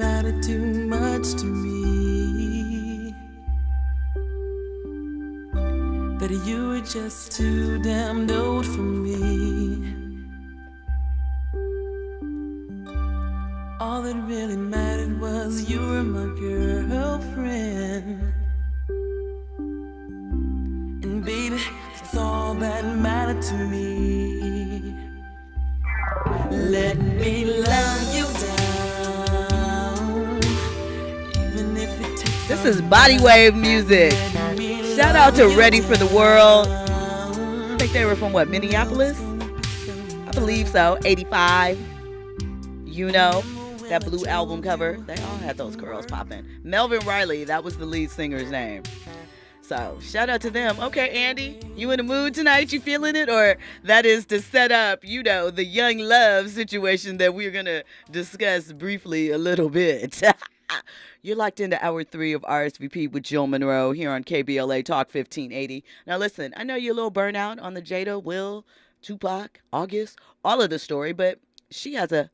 mattered too much to me, that you were just too damned old for me. All that really mattered was you were my girlfriend. And baby, that's all that mattered to me. Let me love you down, even if it takes. This is body wave music. Shout out to Ready for the World. I think they were from what, Minneapolis? I believe so. 85. You know, that blue album cover. They all had those curls popping. Melvin Riley, that was the lead singer's name. So shout out to them. Okay, Andy, you in the mood tonight? You feeling it? Or that is to set up, you know, the young love situation that we're going to discuss briefly a little bit. You're locked into hour 3 of RSVP with Jill Munroe here on KBLA Talk 1580. Now listen, I know you're a little burnout on the Jada, Will, Tupac, August, all of the story, but she has a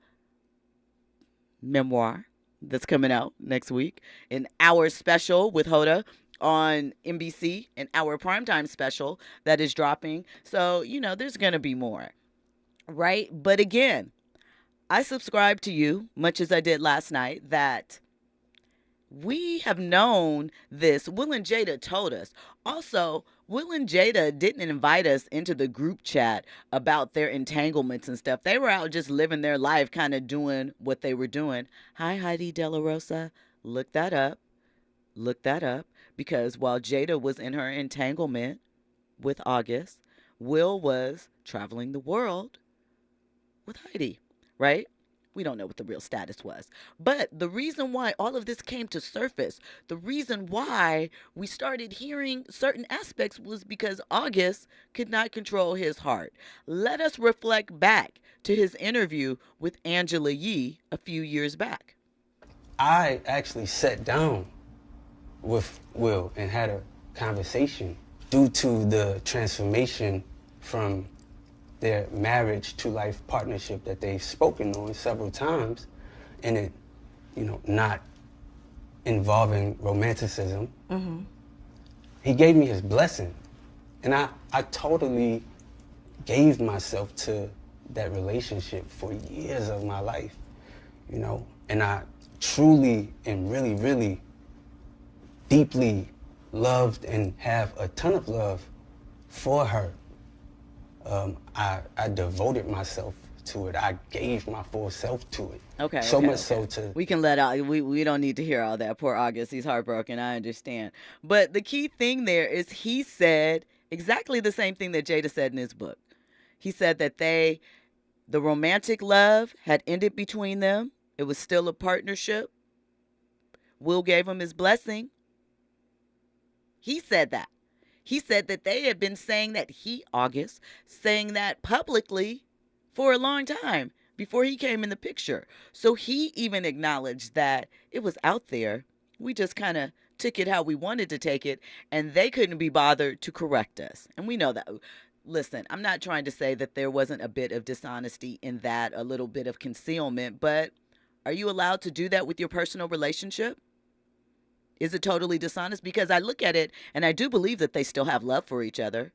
memoir that's coming out next week, an hour special with Hoda on NBC, an hour primetime special that is dropping. So, you know, there's going to be more, right? But again, I subscribe to you, much as I did last night, that we have known this. Will and Jada told us. Also, Will and Jada didn't invite us into the group chat about their entanglements and stuff. They were out just living their life, kind of doing what they were doing. Hi, Heidi De La Rosa. Look that up. Look that up. Because while Jada was in her entanglement with August, Will was traveling the world with Heidi, right? We don't know what the real status was. But the reason why all of this came to surface, the reason why we started hearing certain aspects was because August could not control his heart. Let us reflect back to his interview with Angela Yee a few years back. I actually sat down with Will and had a conversation due to the transformation from their marriage to life partnership that they've spoken on several times, and it, you know, not involving romanticism. Mm-hmm. He gave me his blessing, and I totally gave myself to that relationship for years of my life, you know, and I truly and really, really deeply loved and have a ton of love for her. I devoted myself to it. I gave my full self to it. Okay. So okay, much okay. so to... We can let out, we don't need to hear all that. Poor August, he's heartbroken, I understand. But the key thing there is he said exactly the same thing that Jada said in his book. He said that the romantic love had ended between them. It was still a partnership. Will gave him his blessing. He said that. He said that they had been saying that August, saying that publicly for a long time before he came in the picture. So he even acknowledged that it was out there. We just kind of took it how we wanted to take it, and they couldn't be bothered to correct us. And we know that. Listen, I'm not trying to say that there wasn't a bit of dishonesty in that, a little bit of concealment, but are you allowed to do that with your personal relationship? Is it totally dishonest? Because I look at it and I do believe that they still have love for each other.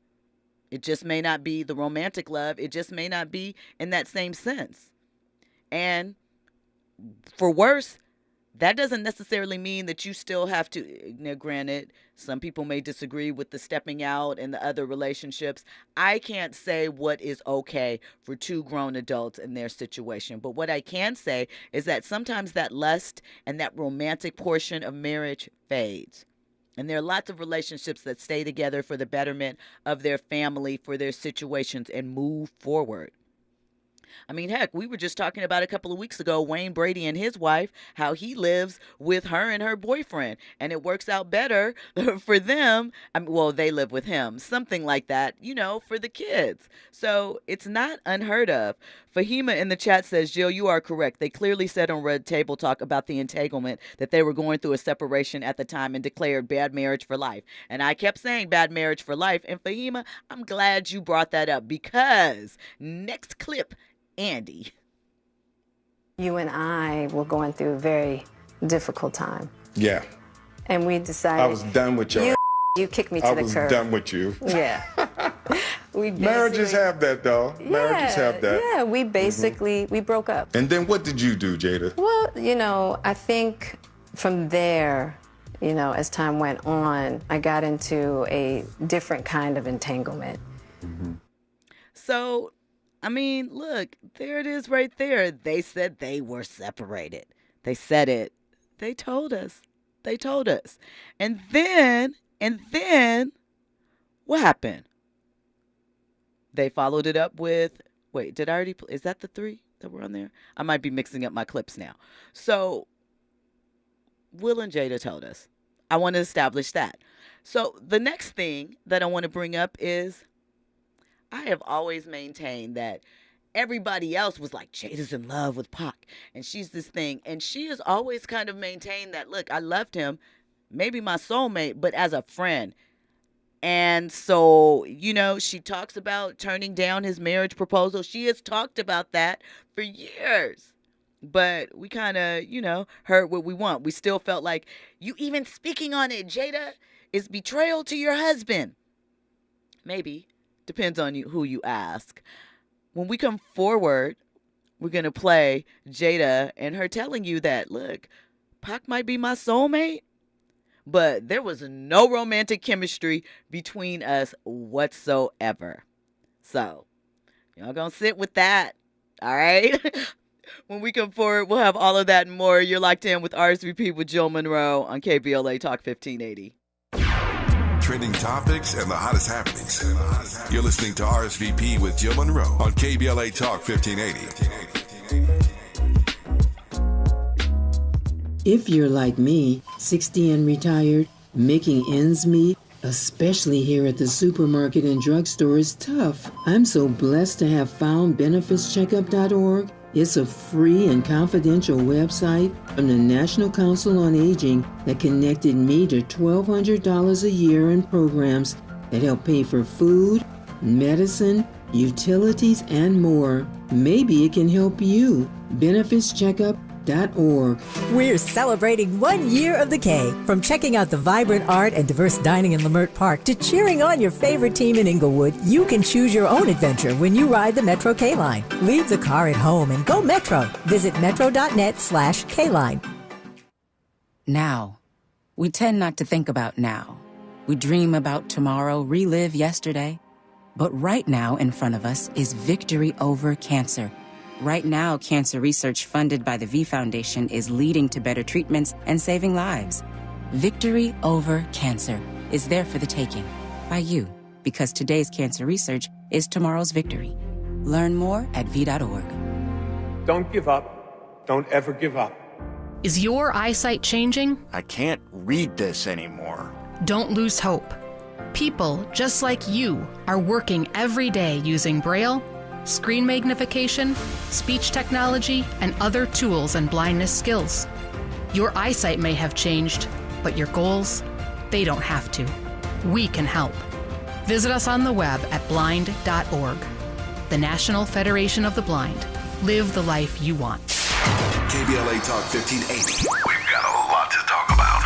It just may not be the romantic love. It just may not be in that same sense. And for worse, that doesn't necessarily mean that you still have to, now granted, some people may disagree with the stepping out and the other relationships. I can't say what is okay for two grown adults in their situation. But what I can say is that sometimes that lust and that romantic portion of marriage fades. And there are lots of relationships that stay together for the betterment of their family, for their situations, and move forward. I mean, heck, we were just talking about a couple of weeks ago, Wayne Brady and his wife, how he lives with her and her boyfriend, and it works out better for them. I mean, well, they live with him, something like that, you know, for the kids. So it's not unheard of. Fahima in the chat says, Jill, you are correct. They clearly said on Red Table Talk about the entanglement that they were going through a separation at the time and declared bad marriage for life. And I kept saying bad marriage for life. And Fahima, I'm glad you brought that up, because next clip, Andy. You and I were going through very difficult time. Yeah. And we decided. I was done with your You kicked me to the curb. I was done with you. Yeah. Marriages have that, though. Marriages have that. Yeah, we basically, we broke up. And then what did you do, Jada? Well, I think from there, as time went on, I got into a different kind of entanglement. So, I mean, look, there it is right there. They said they were separated. They said it. They told us. They told us. And then, what happened? They followed it up with, wait, did I already, is that the 3 that were on there? I might be mixing up my clips now. So, Will and Jada told us. I want to establish that. So, the next thing that I want to bring up is, I have always maintained that everybody else was like, Jada's in love with Pac, and she's this thing. And she has always kind of maintained that, look, I loved him, maybe my soulmate, but as a friend. And so, she talks about turning down his marriage proposal. She has talked about that for years. But we kind of, heard what we want. We still felt like, you even speaking on it, Jada, is betrayal to your husband. Maybe. Depends on who you ask. When we come forward, we're going to play Jada and her telling you that, look, Pac might be my soulmate, but there was no romantic chemistry between us whatsoever. So, y'all gonna sit with that, all right? When we come forward, we'll have all of that and more. You're locked in with RSVP with Jill Munroe on KBLA Talk 1580. Trending topics and the hottest happenings. You're listening to RSVP with Jill Munroe on KBLA Talk 1580. If you're like me, 60 and retired, making ends meet, especially here at the supermarket and drugstore, is tough. I'm so blessed to have found benefitscheckup.org. It's a free and confidential website from the National Council on Aging that connected me to $1,200 a year in programs that help pay for food, medicine, utilities, and more. Maybe it can help you. benefitscheckup.org. We're celebrating 1 year of the K. From checking out the vibrant art and diverse dining in Leimert Park to cheering on your favorite team in Inglewood, you can choose your own adventure when you ride the Metro K-Line. Leave the car at home and go Metro. Visit metro.net/K-Line. Now. We tend not to think about now. We dream about tomorrow, relive yesterday. But right now in front of us is victory over cancer. Right now, cancer research funded by the V Foundation is leading to better treatments and saving lives. Victory over cancer is there for the taking by you, because today's cancer research is tomorrow's victory. Learn more at v.org. Don't give up. Don't ever give up. Is your eyesight changing? I can't read this anymore. Don't lose hope. People just like you are working every day using Braille, screen magnification, speech technology, and other tools and blindness skills. Your eyesight may have changed, but your goals, they don't have to. We can help. Visit us on the web at blind.org. The National Federation of the Blind. Live the life you want. KBLA Talk 1580. We've got a lot to talk about.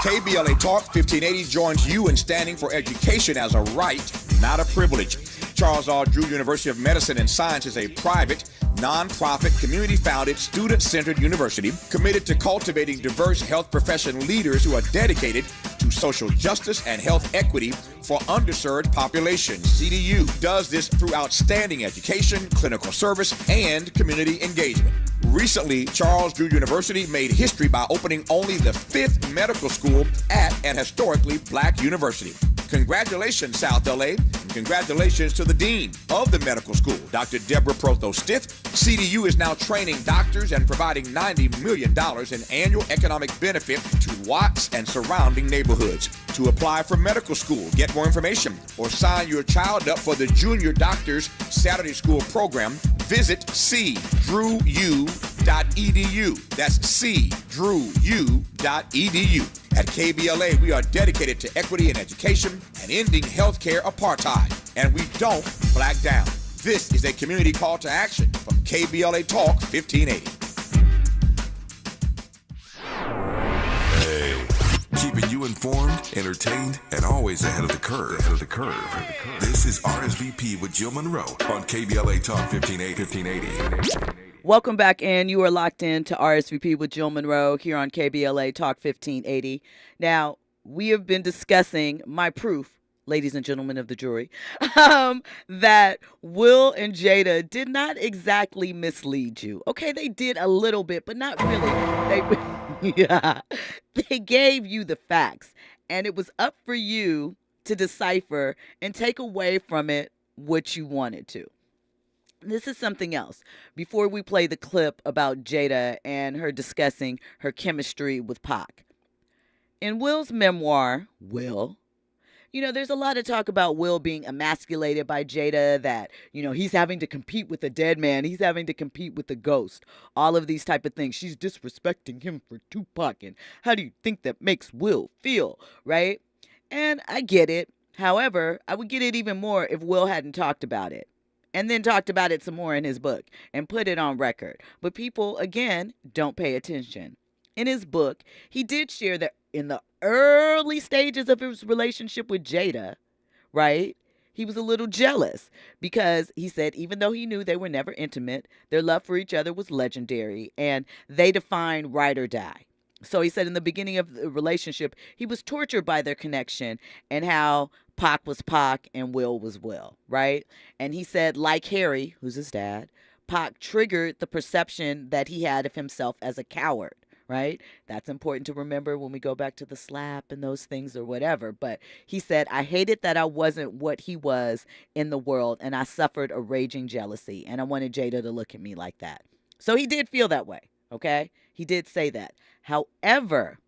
KBLA Talk 1580 joins you in standing for education as a right, not a privilege. Charles R. Drew University of Medicine and Science is a private, non-profit, community-founded, student-centered university committed to cultivating diverse health profession leaders who are dedicated to social justice and health equity for underserved populations. CDU does this through outstanding education, clinical service, and community engagement. Recently, Charles Drew University made history by opening only the 5th medical school at an historically black university. Congratulations, South LA, and congratulations to the Dean of the medical school, Dr. Deborah Protho-Stith. CDU is now training doctors and providing $90 million in annual economic benefit to Watts and surrounding neighborhoods. To apply for medical school, get more information, or sign your child up for the Junior Doctors Saturday School program, visit cdrewu.edu. That's cdrewu.edu. At KBLA, we are dedicated to equity in education and ending healthcare apartheid. And we don't black down. This is a community call to action from KBLA Talk 1580. informed, entertained, and always ahead of the curve. This is RSVP with Jill Munroe on KBLA Talk 1580. Welcome back in. You are locked in to RSVP with Jill Munroe here on KBLA Talk 1580. Now, we have been discussing my proof, ladies and gentlemen of the jury, that Will and Jada did not exactly mislead you. Okay, they did a little bit, but not really. They gave you the facts, and it was up for you to decipher and take away from it what you wanted to. This is something else. Before we play the clip about Jada and her discussing her chemistry with Pac. In Will's memoir, Will, there's a lot of talk about Will being emasculated by Jada, that, he's having to compete with a dead man. He's having to compete with a ghost. All of these type of things. She's disrespecting him for Tupac. And how do you think that makes Will feel, right? And I get it. However, I would get it even more if Will hadn't talked about it. And then talked about it some more in his book and put it on record. But people, again, don't pay attention. In his book, he did share that in the early stages of his relationship with Jada, right, he was a little jealous because he said even though he knew they were never intimate, their love for each other was legendary and they defined ride or die. So he said in the beginning of the relationship, he was tortured by their connection and how Pac was Pac and Will was Will, right? And he said, like Harry, who's his dad, Pac triggered the perception that he had of himself as a coward, right? That's important to remember when we go back to the slap and those things or whatever. But he said, I hated that I wasn't what he was in the world, and I suffered a raging jealousy, and I wanted Jada to look at me like that. So he did feel that way, okay? He did say that. However,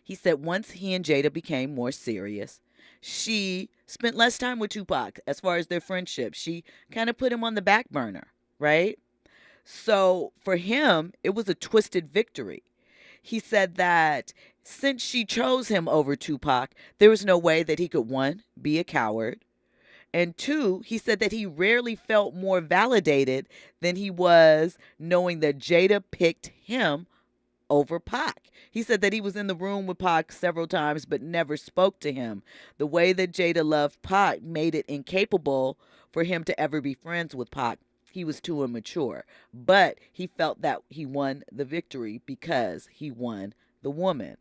he said once he and Jada became more serious, she spent less time with Tupac as far as their friendship. She kind of put him on the back burner, right? So for him, it was a twisted victory. He said that since she chose him over Tupac, there was no way that he could, one, be a coward, and two, he said that he rarely felt more validated than he was knowing that Jada picked him over Pac. He said that he was in the room with Pac several times but never spoke to him. The way that Jada loved Pac made it incapable for him to ever be friends with Pac. He was too immature. But he felt that he won the victory because he won the woman.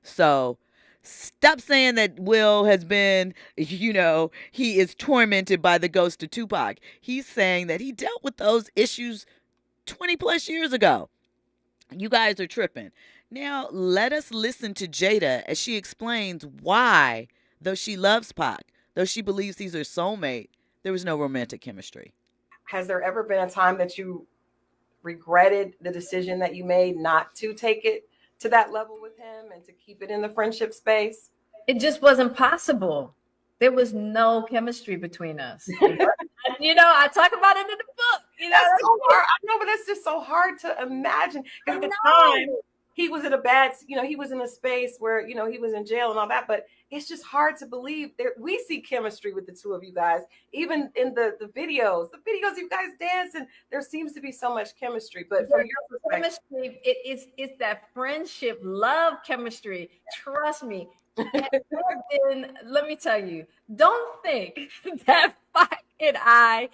So stop saying that Will has been, he is tormented by the ghost of Tupac. He's saying that he dealt with those issues 20 plus years ago. You guys are tripping. Now, let us listen to Jada as she explains why, though she loves Pac, though she believes he's her soulmate, there was no romantic chemistry. Has there ever been a time that you regretted the decision that you made not to take it to that level with him and to keep it in the friendship space? It just wasn't possible. There was no chemistry between us. I talk about it in the book. That's so hard. I know, but that's just so hard to imagine. Because at the time, he was in he was in a space where, he was in jail and all that. But it's just hard to believe. We see chemistry with the two of you guys. Even in the videos you guys dance, and there seems to be so much chemistry. But from your perspective, chemistry, it's that friendship, love chemistry. Trust me. Let me tell you, don't think that Pac and I,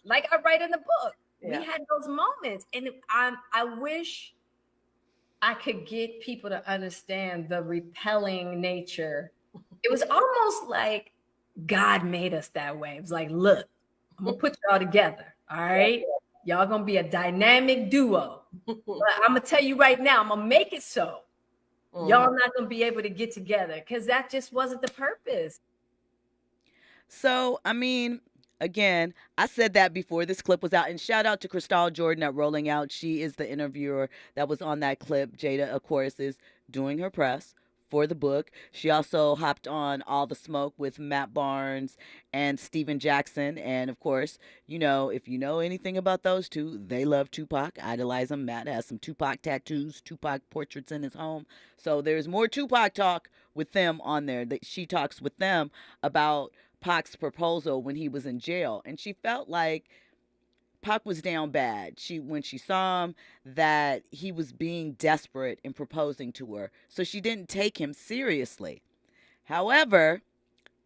like I write in the book, we had those moments. And I wish I could get people to understand the repelling nature. It was almost like God made us that way. It was like, look, I'm going to put y'all together. All right. Y'all going to be a dynamic duo. But I'm going to tell you right now, I'm going to make it so. Y'all not going to be able to get together because that just wasn't the purpose. So, again, I said that before this clip was out. And shout out to Crystal Jordan at Rolling Out. She is the interviewer that was on that clip. Jada, of course, is doing her press for the book. She also hopped on All the Smoke with Matt Barnes and Steven Jackson. And of course, if you know anything about those two, they love Tupac, idolize him. Matt has some Tupac tattoos, Tupac portraits in his home. So there's more Tupac talk with them on there. She talks with them about Pac's proposal when he was in jail. And she felt like Pac was down bad. When she saw him, that he was being desperate in proposing to her, so she didn't take him seriously. However,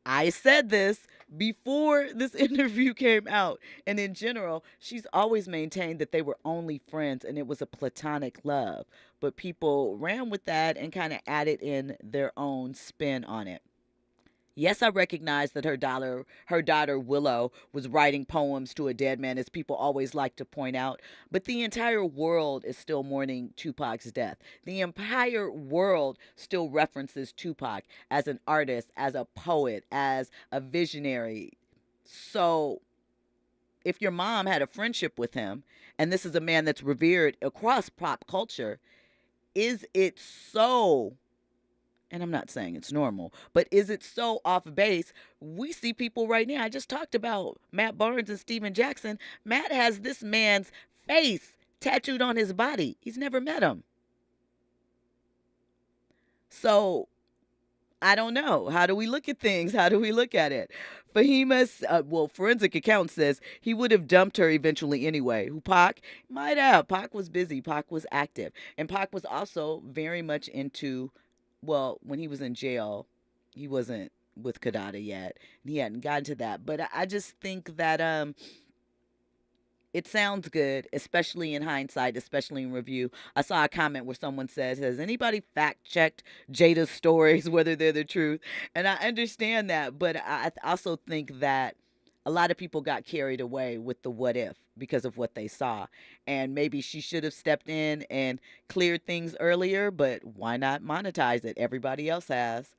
I said this before this interview came out, and in general, she's always maintained that they were only friends and it was a platonic love. But people ran with that and kind of added in their own spin on it. Yes, I recognize that her daughter Willow was writing poems to a dead man, as people always like to point out, but the entire world is still mourning Tupac's death. The entire world still references Tupac as an artist, as a poet, as a visionary. So if your mom had a friendship with him, and this is a man that's revered across pop culture, is it so, and I'm not saying it's normal, but is it so off base? We see people right now. I just talked about Matt Barnes and Steven Jackson. Matt has this man's face tattooed on his body. He's never met him. So I don't know. How do we look at things? How do we look at it? Fahima's, forensic account says he would have dumped her eventually anyway. Who Pac? Might have. Pac was busy. Pac was active. And Pac was also very much into, when he was in jail, he wasn't with Kadada yet. He hadn't gotten to that. But I just think that it sounds good, especially in hindsight, especially in review. I saw a comment where someone says, has anybody fact-checked Jada's stories, whether they're the truth? And I understand that, but I also think that a lot of people got carried away with the what if because of what they saw. And maybe she should have stepped in and cleared things earlier, but why not monetize it? Everybody else has.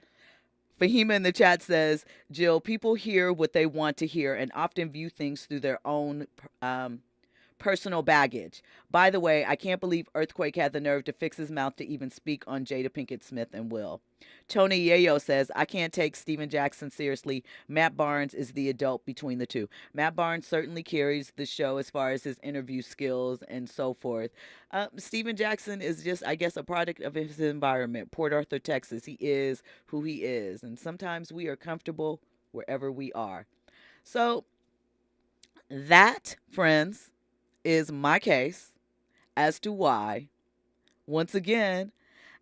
Fahima in the chat says, Jill, people hear what they want to hear and often view things through their own personal baggage. By the way, I can't believe Earthquake had the nerve to fix his mouth to even speak on Jada Pinkett-Smith and Will. Tony Yayo says, I can't take Steven Jackson seriously. Matt Barnes is the adult between the two. Matt Barnes certainly carries the show as far as his interview skills and so forth. Steven Jackson is just, I guess, a product of his environment. Port Arthur, Texas. He is who he is. And sometimes we are comfortable wherever we are. So that, friends, is my case as to why, once again,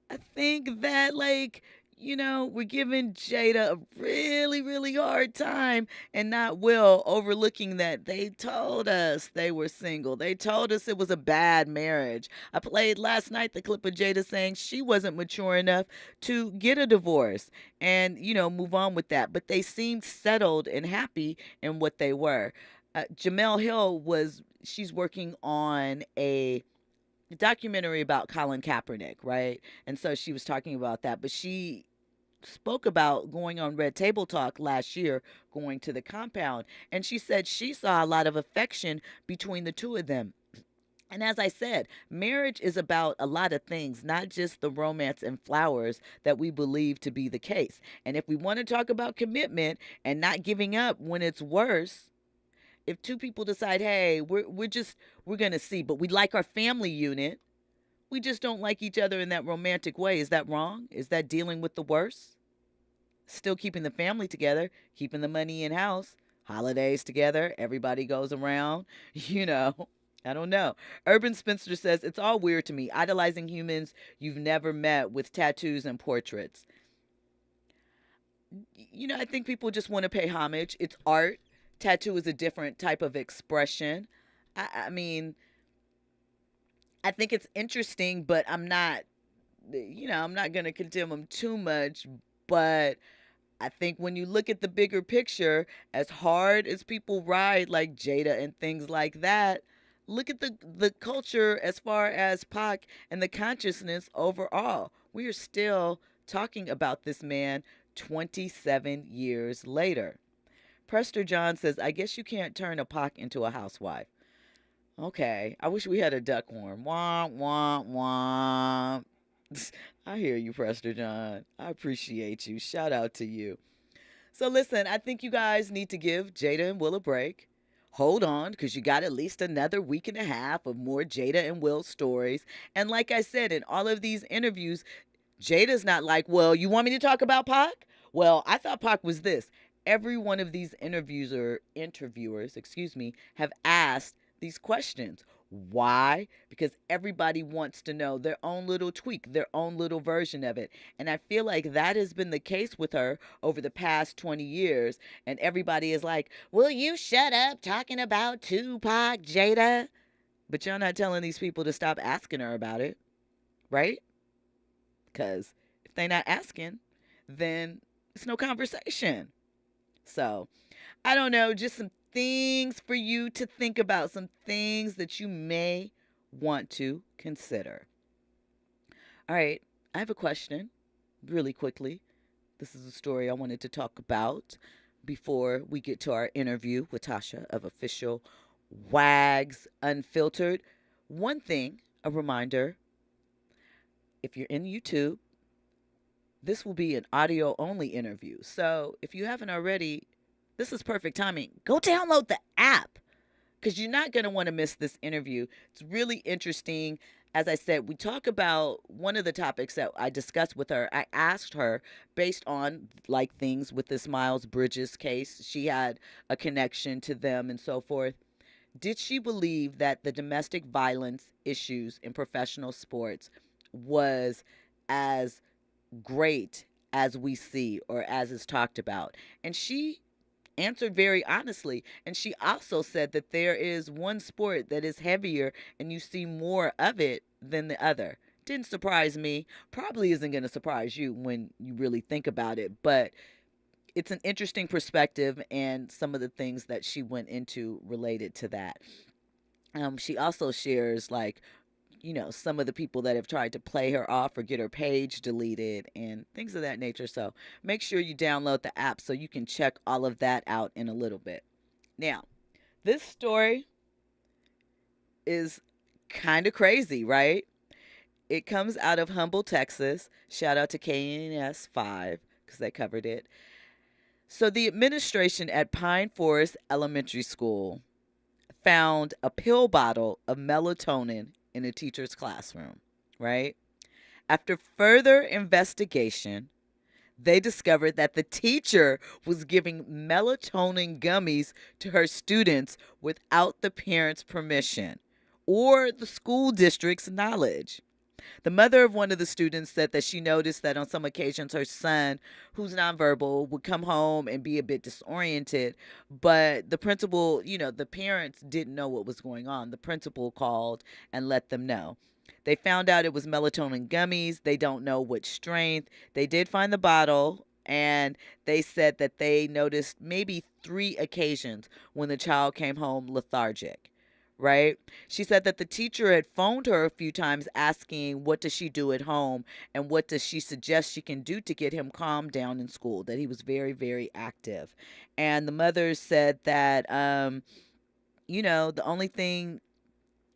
I think that, we're giving Jada a really, really hard time and not Will, overlooking that they told us they were single. They told us it was a bad marriage. I played last night the clip of Jada saying she wasn't mature enough to get a divorce and, move on with that. But they seemed settled and happy in what they were. Jamel Hill she's working on a documentary about Colin Kaepernick, right? And so she was talking about that, but she spoke about going on Red Table Talk last year, going to the compound, and she said she saw a lot of affection between the two of them. And as I said, marriage is about a lot of things, not just the romance and flowers that we believe to be the case. And if we want to talk about commitment and not giving up when it's worse, if two people decide, hey, we're going to see, but we like our family unit, we just don't like each other in that romantic way. Is that wrong? Is that dealing with the worst? Still keeping the family together, keeping the money in house, holidays together, everybody goes around, I don't know. Urban Spencer says, it's all weird to me, idolizing humans you've never met with tattoos and portraits. I think people just want to pay homage. It's art. Tattoo is a different type of expression. I mean, I think it's interesting, but I'm not going to condemn them too much. But I think when you look at the bigger picture, as hard as people ride like Jada and things like that, look at the culture as far as Pac and the consciousness overall. We are still talking about this man 27 years later. Prester John says, I guess you can't turn a Pac into a housewife. Okay, I wish we had a duck horn. Womp, womp, womp. I hear you, Prester John. I appreciate you. Shout out to you. So listen, I think you guys need to give Jada and Will a break. Hold on, because you got at least another week and a half of more Jada and Will stories. And like I said, in all of these interviews, Jada's not like, well, you want me to talk about Pac? Well, I thought Pac was this. Every one of these interviewers, have asked these questions. Why? Because everybody wants to know their own little tweak, their own little version of it. And I feel like that has been the case with her over the past 20 years. And everybody is like, will you shut up talking about Tupac, Jada? But you're not telling these people to stop asking her about it, right? Because if they're not asking, then it's no conversation. So, I don't know, just some things for you to think about, some things that you may want to consider. All right, I have a question really quickly. This is a story I wanted to talk about before we get to our interview with Tasha of Official Wags Unfiltered. One thing, a reminder, if you're in YouTube, this will be an audio only interview. So if you haven't already, this is perfect timing. Go download the app because you're not going to want to miss this interview. It's really interesting. As I said, we talk about one of the topics that I discussed with her. I asked her based on like things with this Miles Bridges case. She had a connection to them and so forth. Did she believe that the domestic violence issues in professional sports was as great as we see or as is talked about? And she answered very honestly. And she also said that there is one sport that is heavier and you see more of it than the other. Didn't surprise me. Probably isn't going to surprise you when you really think about it. But it's an interesting perspective and some of the things that she went into related to that. She also shares like, you know, some of the people that have tried to play her off or get her page deleted and things of that nature. So make sure you download the app so you can check all of that out in a little bit. Now, this story is kind of crazy, right? It comes out of Humble, Texas. Shout out to KNS 5 because they covered it. So the administration at Pine Forest Elementary School found a pill bottle of melatonin in a teacher's classroom, right? After further investigation, they discovered that the teacher was giving melatonin gummies to her students without the parents' permission or the school district's knowledge. The mother of one of the students said that she noticed that on some occasions her son, who's nonverbal, would come home and be a bit disoriented. But the principal, you know, the parents didn't know what was going on. The principal called and let them know. They found out it was melatonin gummies. They don't know which strength. They did find the bottle, and they said that they noticed maybe 3 occasions when the child came home lethargic. Right? She said that the teacher had phoned her a few times asking what does she do at home and what does she suggest she can do to get him calmed down in school, that he was very, very active. And the mother said that, you know, the only thing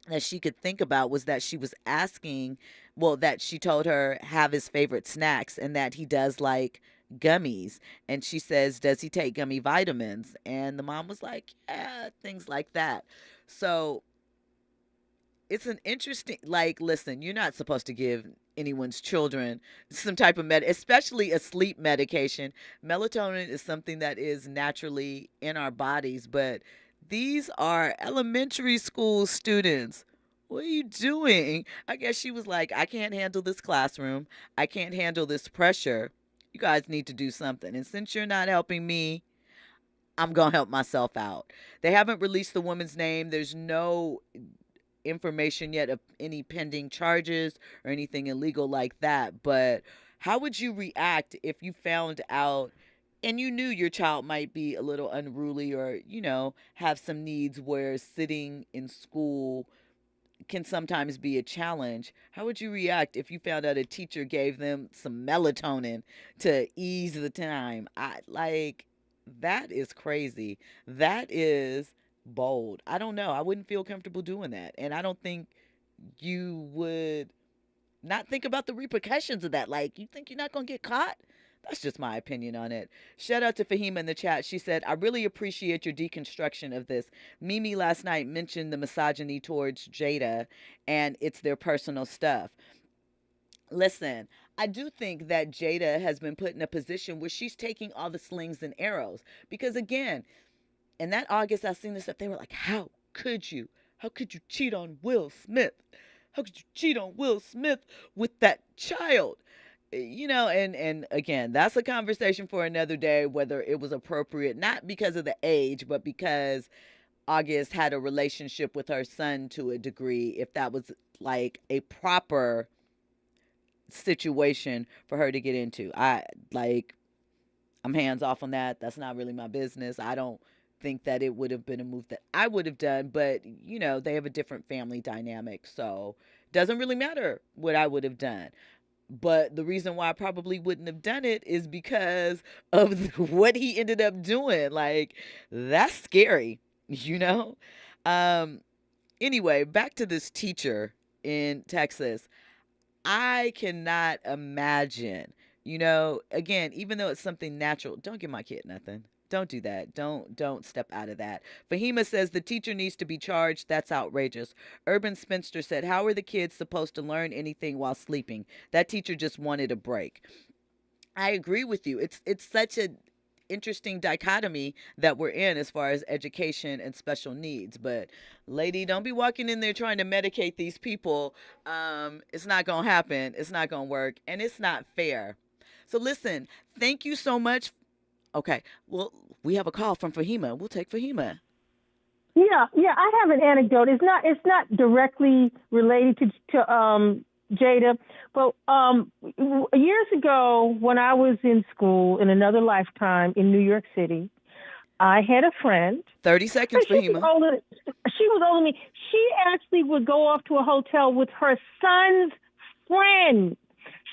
that she could think about was that she was asking, well, that she told her have his favorite snacks and that he does like gummies. And she says, does he take gummy vitamins? And the mom was like, yeah, things like that. So it's an interesting, like, listen, you're not supposed to give anyone's children some type of especially a sleep medication. Melatonin is something that is naturally in our bodies, but these are elementary school students. What are you doing? I guess she was like, I can't handle this classroom. I can't handle this pressure. You guys need to do something. And since you're not helping me, I'm going to help myself out. They haven't released the woman's name. There's no information yet of any pending charges or anything illegal like that. But how would you react if you found out and you knew your child might be a little unruly or, you know, have some needs where sitting in school can sometimes be a challenge? How would you react if you found out a teacher gave them some melatonin to ease the time? That is crazy. That is bold. I don't know. I wouldn't feel comfortable doing that. And I don't think you would not think about the repercussions of that. Like, you think you're not going to get caught? That's just my opinion on it. Shout out to Fahima in the chat. She said, I really appreciate your deconstruction of this. Mimi last night mentioned the misogyny towards Jada, and it's their personal stuff. Listen, I do think that Jada has been put in a position where she's taking all the slings and arrows. Because again, in that August, I seen this stuff. They were like, how could you? How could you cheat on Will Smith? How could you cheat on Will Smith with that child? You know, and again, that's a conversation for another day, whether it was appropriate, not because of the age, but because August had a relationship with her son to a degree, if that was like a proper situation for her to get into. I'm hands off on that. That's not really my business. I don't think that it would have been a move that I would have done, but you know, they have a different family dynamic, so it doesn't really matter what I would have done. But the reason why I probably wouldn't have done it is because of what he ended up doing. Like, that's scary, you know? Anyway, back to this teacher in Texas. I cannot imagine, you know, again, even though it's something natural, don't give my kid nothing. Don't do that. Don't step out of that. Fahima says the teacher needs to be charged. That's outrageous. Urban Spinster said, how are the kids supposed to learn anything while sleeping? That teacher just wanted a break. I agree with you. It's such an interesting dichotomy that we're in as far as education and special needs. But lady, don't be walking in there trying to medicate these people. It's not going to happen. It's not going to work. And it's not fair. So listen, thank you so much. Okay, well, we have a call from Fahima. We'll take Fahima. Yeah, I have an anecdote. It's not directly related to Jada, but years ago when I was in school in another lifetime in New York City, I had a friend. 30 seconds, Fahima. She was older than me. She actually would go off to a hotel with her son's friend.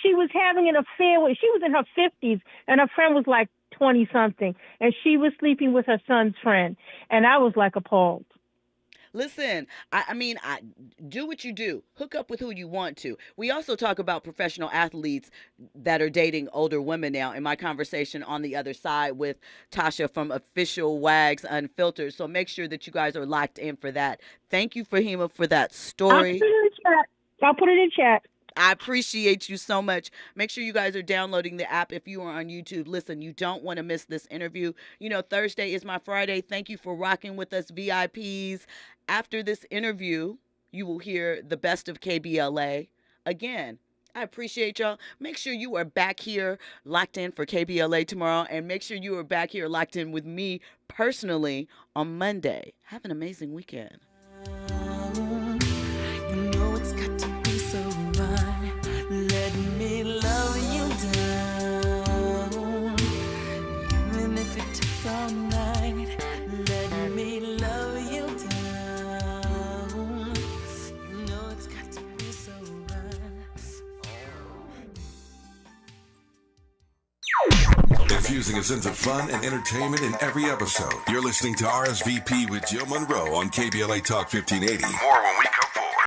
She was having an affair with. She was in her 50s, and her friend was like 20-something, and she was sleeping with her son's friend, and I was like appalled. Listen, I mean, do what you do. Hook up with who you want to. We also talk about professional athletes that are dating older women now in my conversation on the other side with Tasha from Official Wags Unfiltered. So make sure that you guys are locked in for that. Thank you, Fahima, for that story. I'll put it in chat. I appreciate you so much. Make sure you guys are downloading the app if you are on YouTube. Listen, you don't want to miss this interview. You know, Thursday is my Friday. Thank you for rocking with us, VIPs. After this interview, you will hear the best of KBLA. Again, I appreciate y'all. Make sure you are back here locked in for KBLA tomorrow, and make sure you are back here locked in with me personally on Monday. Have an amazing weekend. All night, let me love you down. You know it's got to be so right. Infusing a sense of fun and entertainment in every episode. You're listening to RSVP with Jill Munroe on KBLA Talk 1580. More when we come